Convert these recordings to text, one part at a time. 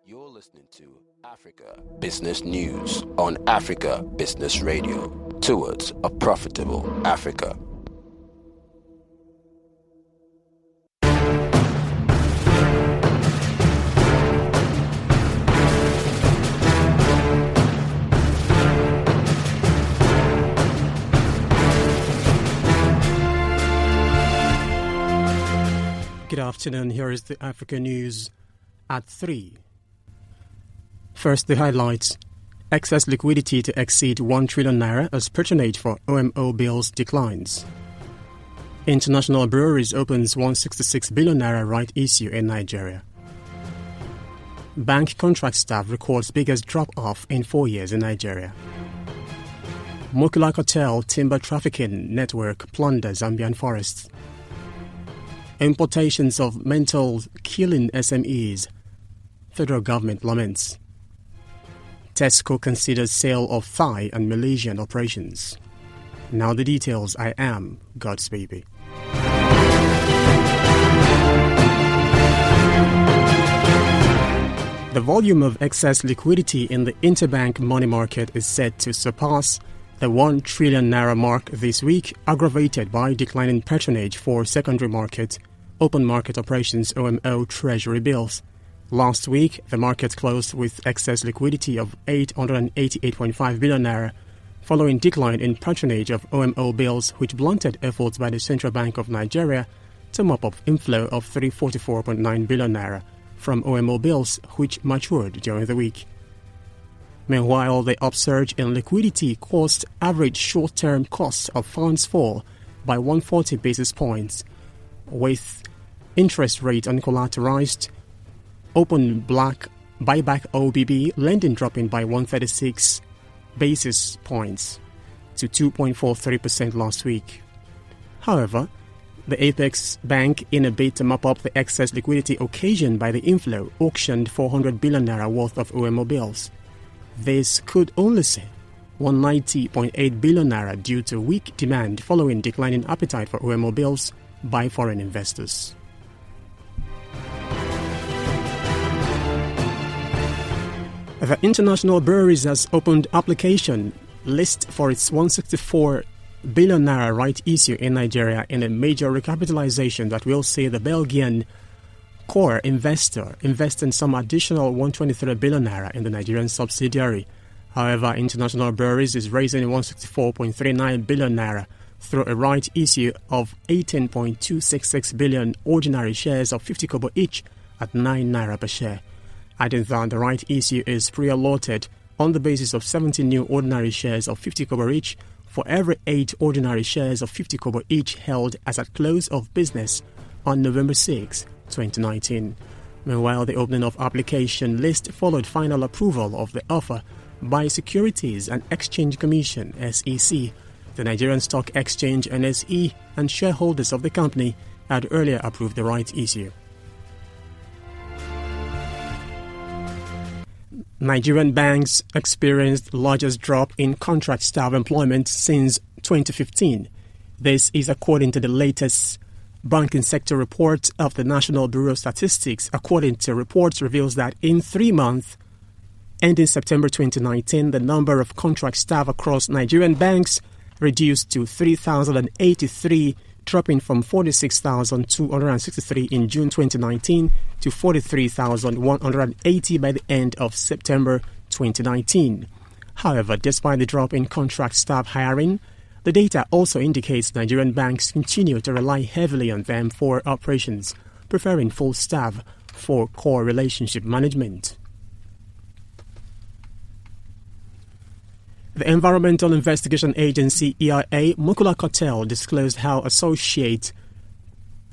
You're listening to Africa Business News on Africa Business Radio, towards a profitable Africa. Good afternoon, here is the Africa News at 3. First, the highlights. Excess liquidity to exceed 1 trillion naira as patronage for OMO bills declines. International breweries opens 166 billion naira right issue in Nigeria. Bank contract staff records biggest drop-off in 4 years in Nigeria. Mukula Cartel timber trafficking network plunder Zambian forests. Importations of mental killing SMEs. Federal government laments. Tesco considers sale of Thai and Malaysian operations. Now the details. I am God's baby. The volume of excess liquidity in the interbank money market is set to surpass the 1 trillion naira mark this week, aggravated by declining patronage for secondary market, open market operations OMO treasury bills. Last week, the market closed with excess liquidity of 888.5 billion naira, following decline in patronage of OMO bills, which blunted efforts by the Central Bank of Nigeria to mop up inflow of 344.9 billion naira from OMO bills, which matured during the week. Meanwhile, the upsurge in liquidity caused average short-term costs of funds fall by 140 basis points, with interest rate on collateralized open black buyback OBB lending dropping by 136 basis points to 2.43% last week. However, the Apex Bank, in a bid to mop up the excess liquidity occasioned by the inflow, auctioned 400 billion naira worth of OMO bills. This could only save 190.8 billion naira due to weak demand following declining appetite for OMO bills by foreign investors. The International Breweries has opened application list for its 164 billion naira right issue in Nigeria in a major recapitalization that will see the Belgian core investor invest in some additional 123 billion naira in the Nigerian subsidiary. However, International Breweries is raising 164.39 billion naira through a right issue of 18.266 billion ordinary shares of 50 kobo each at 9 naira per share. Adding that the right issue is pre-allotted on the basis of 70 new ordinary shares of 50 kobo each for every 8 ordinary shares of 50 kobo each held as at close of business on November 6, 2019. Meanwhile, the opening of application list followed final approval of the offer by Securities and Exchange Commission (SEC). The Nigerian Stock Exchange (NSE) and shareholders of the company had earlier approved the right issue. Nigerian banks experienced largest drop in contract staff employment since 2015. This is according to the latest banking sector report of the National Bureau of Statistics. According to reports, reveals that in 3 months ending September 2019, the number of contract staff across Nigerian banks reduced to 3,083, dropping from 46,263 in June 2019 to 43,180 by the end of September 2019. However, despite the drop in contract staff hiring, the data also indicates Nigerian banks continue to rely heavily on them for operations, preferring full staff for core relationship management. The Environmental Investigation Agency (EIA) Mukula Cartel disclosed how associates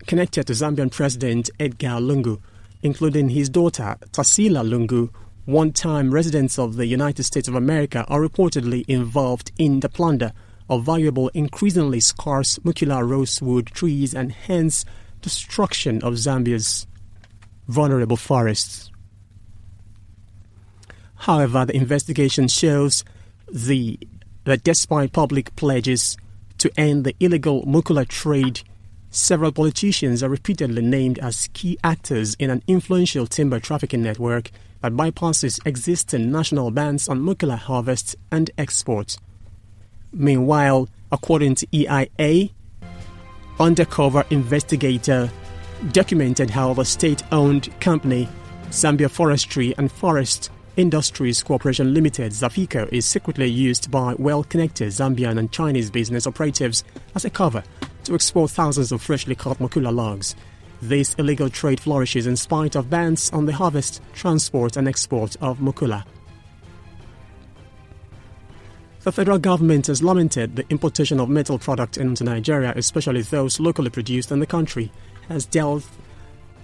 connected to Zambian President Edgar Lungu, including his daughter Tasila Lungu, one-time residents of the United States of America, are reportedly involved in the plunder of valuable, increasingly scarce Mukula rosewood trees and hence destruction of Zambia's vulnerable forests. However, the investigation shows that despite public pledges to end the illegal Mukula trade Several politicians are repeatedly named as key actors in an influential timber trafficking network that bypasses existing national bans on Mukula harvest and export. Meanwhile, according to EIA, undercover investigator documented how the state-owned company Zambia Forestry and Forest Industries Corporation Limited, ZAFICO, is secretly used by well-connected Zambian and Chinese business operatives as a cover to export thousands of freshly cut Mukula logs. This illegal trade flourishes in spite of bans on the harvest, transport and export of Mukula. The federal government has lamented the importation of metal products into Nigeria, especially those locally produced in the country, has dealt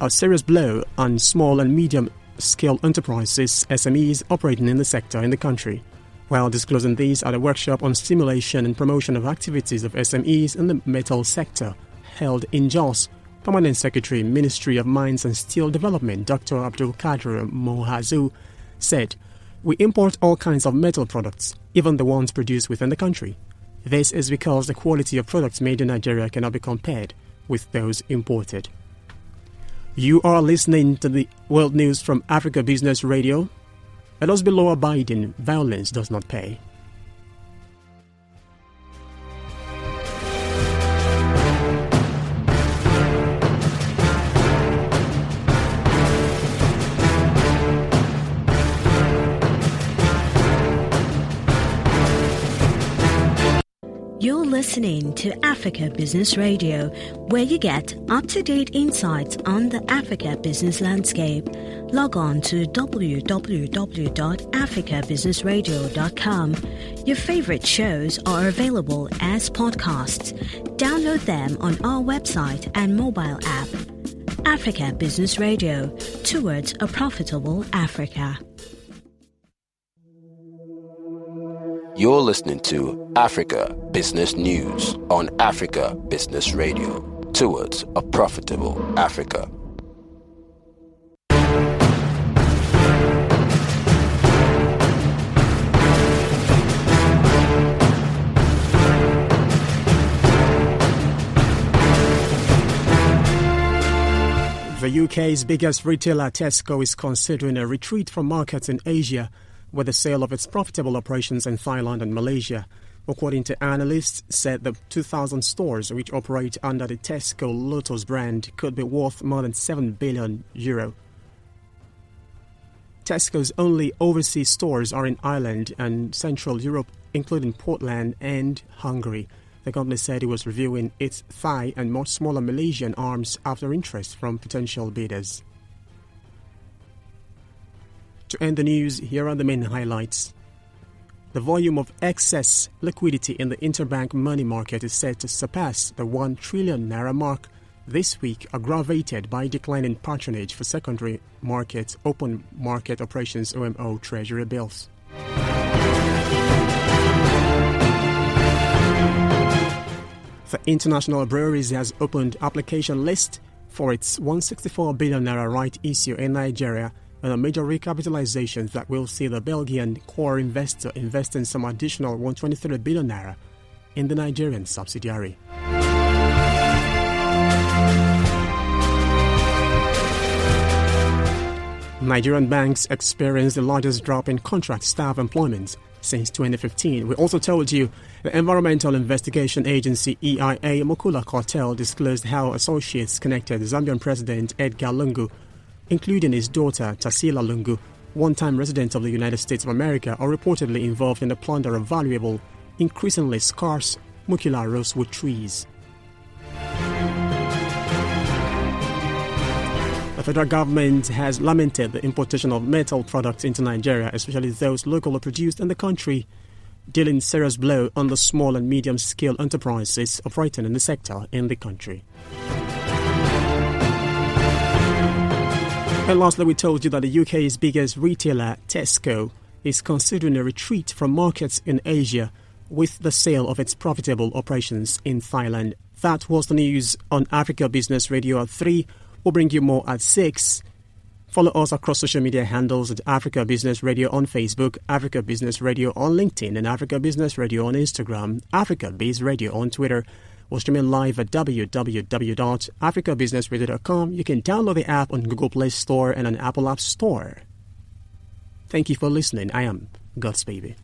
a serious blow on small and medium-scale enterprises, SMEs, operating in the sector in the country. While disclosing these at a workshop on stimulation and promotion of activities of SMEs in the metal sector held in Jos, Permanent Secretary, Ministry of Mines and Steel Development, Dr. Abdul Kadir Mohazu, said, "We import all kinds of metal products, even the ones produced within the country. This is because the quality of products made in Nigeria cannot be compared with those imported." You are listening to the World News from Africa Business Radio. Let us be law-abiding. Violence does not pay. You're listening to Africa Business Radio, where you get up-to-date insights on the Africa business landscape. Log on to www.africabusinessradio.com. Your favorite shows are available as podcasts. Download them on our website and mobile app. Africa Business Radio, towards a profitable Africa. You're listening to Africa Business News on Africa Business Radio, towards a profitable Africa. The UK's biggest retailer, Tesco, is considering a retreat from markets in Asia with the sale of its profitable operations in Thailand and Malaysia. According to analysts, said the 2,000 stores which operate under the Tesco Lotus brand could be worth more than €7 billion. Tesco's only overseas stores are in Ireland and Central Europe, including Portland and Hungary. The company said it was reviewing its Thai and much smaller Malaysian arms after interest from potential bidders. To end the news, here are the main highlights. The volume of excess liquidity in the interbank money market is set to surpass the 1 trillion naira mark this week, aggravated by declining patronage for secondary market, open market operations, OMO treasury bills. The International Breweries has opened application list for its 164 billion naira right issue in Nigeria, and a major recapitalization that will see the Belgian core investor investing some additional 123 billion naira in the Nigerian subsidiary. Nigerian banks experienced the largest drop in contract staff employment since 2015. We also told you the Environmental Investigation Agency EIA Mukula Cartel disclosed how associates connected Zambian President Edgar Lungu, including his daughter Tasila Lungu, one-time resident of the United States of America, are reportedly involved in the plunder of valuable, increasingly scarce Mukula rosewood trees. The federal government has lamented the importation of metal products into Nigeria, especially those locally produced in the country, dealing serious blow on the small and medium-scale enterprises operating in the sector in the country. And lastly, we told you that the UK's biggest retailer, Tesco, is considering a retreat from markets in Asia with the sale of its profitable operations in Thailand. That was the news on Africa Business Radio at 3. We'll bring you more at 6. Follow us across social media handles at Africa Business Radio on Facebook, Africa Business Radio on LinkedIn, and Africa Business Radio on Instagram, Africa Biz Radio on Twitter. We're streaming live at www.africabusinessradio.com. You can download the app on Google Play Store and on Apple App Store. Thank you for listening. I am God's Baby.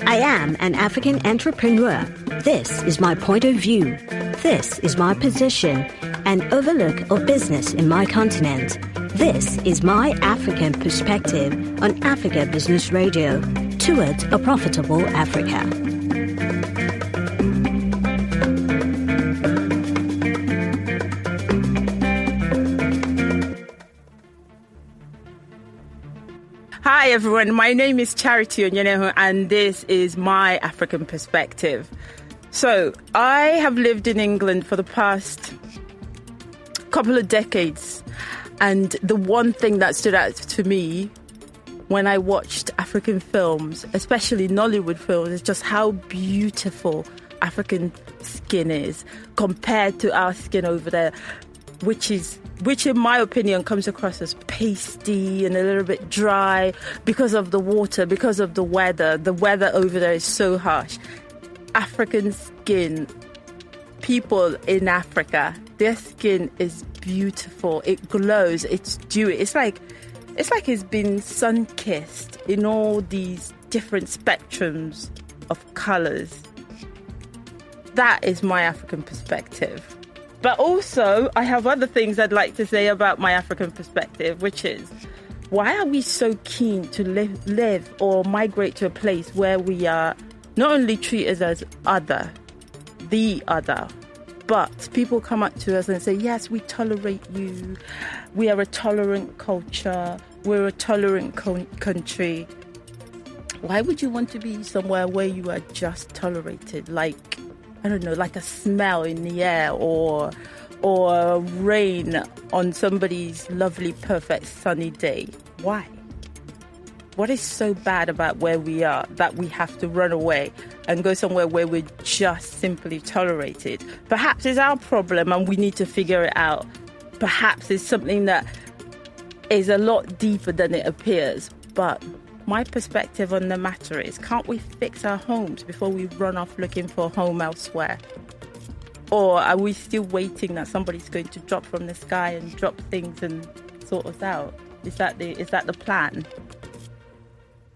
I am an African entrepreneur. This is my point of view. This is my position, an overlook of business in my continent. This is my African perspective on Africa Business Radio, towards a profitable Africa. Hi everyone, my name is Charity Onyenehu and this is my African perspective. So, I have lived in England for the past couple of decades, and the one thing that stood out to me when I watched African films, especially Nollywood films, is just how beautiful African skin is compared to our skin over there, which in my opinion comes across as pasty and a little bit dry because of the water, because of the weather. The weather over there is so harsh. African skin, people in Africa, their skin is beautiful. It glows, it's dewy. It's like it's been sun-kissed in all these different spectrums of colours. That is my African perspective. But also, I have other things I'd like to say about my African perspective, which is, why are we so keen to live or migrate to a place where we are not only treated as the other, but people come up to us and say, yes, we tolerate you. We are a tolerant culture. We're a tolerant country. Why would you want to be somewhere where you are just tolerated? Like, I don't know, like a smell in the air or rain on somebody's lovely, perfect, sunny day. Why? What is so bad about where we are that we have to run away and go somewhere where we're just simply tolerated? Perhaps it's our problem and we need to figure it out. Perhaps it's something that is a lot deeper than it appears. But my perspective on the matter is, can't we fix our homes before we run off looking for a home elsewhere? Or are we still waiting that somebody's going to drop from the sky and drop things and sort us out? Is that the plan?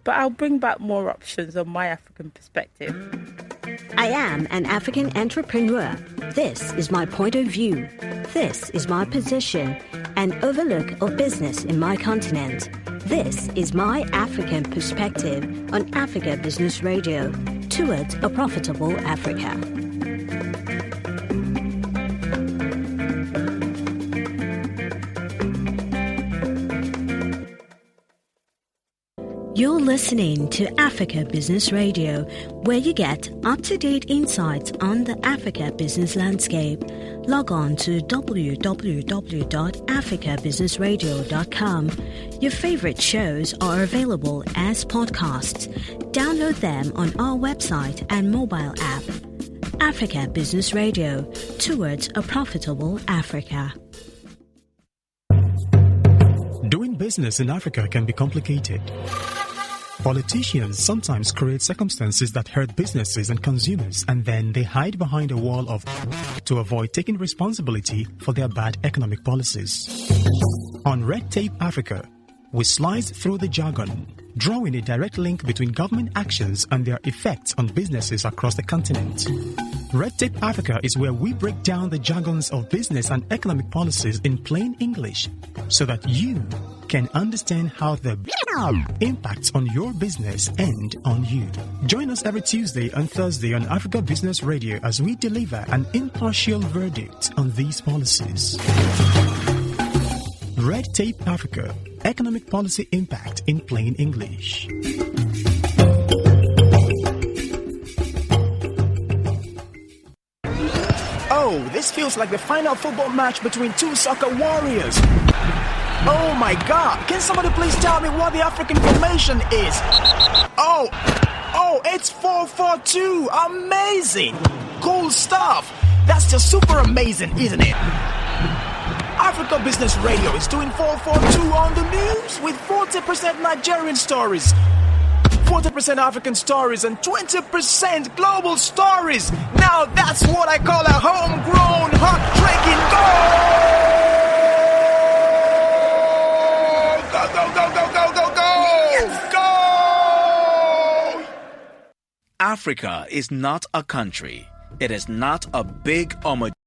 But I'll bring back more options on my African perspective. I am an African entrepreneur. This is my point of view. This is my position, an overlook of business in my continent. This is my African perspective on Africa Business Radio, towards a profitable Africa. You're listening to Africa Business Radio, where you get up-to-date insights on the Africa business landscape. Log on to www.africabusinessradio.com. Your favorite shows are available as podcasts. Download them on our website and mobile app. Africa Business Radio, towards a profitable Africa. Doing business in Africa can be complicated. Politicians sometimes create circumstances that hurt businesses and consumers, and then they hide behind a wall of to avoid taking responsibility for their bad economic policies. On Red Tape Africa, we slice through the jargon, drawing a direct link between government actions and their effects on businesses across the continent. Red Tape Africa is where we break down the jargons of business and economic policies in plain English so that you can understand how the impacts on your business and on you. Join us every Tuesday and Thursday on Africa Business Radio as we deliver an impartial verdict on these policies. Red Tape Africa, economic policy impact in plain English. Oh, this feels like the final football match between two soccer warriors. Oh my God, can somebody please tell me what the African formation is? Oh, it's 4-4-2, amazing, cool stuff. That's just super amazing, isn't it? Africa Business Radio is doing 442 on the news with 40% Nigerian stories, 40% African stories, and 20% global stories. Now that's what I call a homegrown, heart-breaking goal! Go, go, go, go, go, go, go! Yes. Go! Africa is not a country. It is not a big homogeneous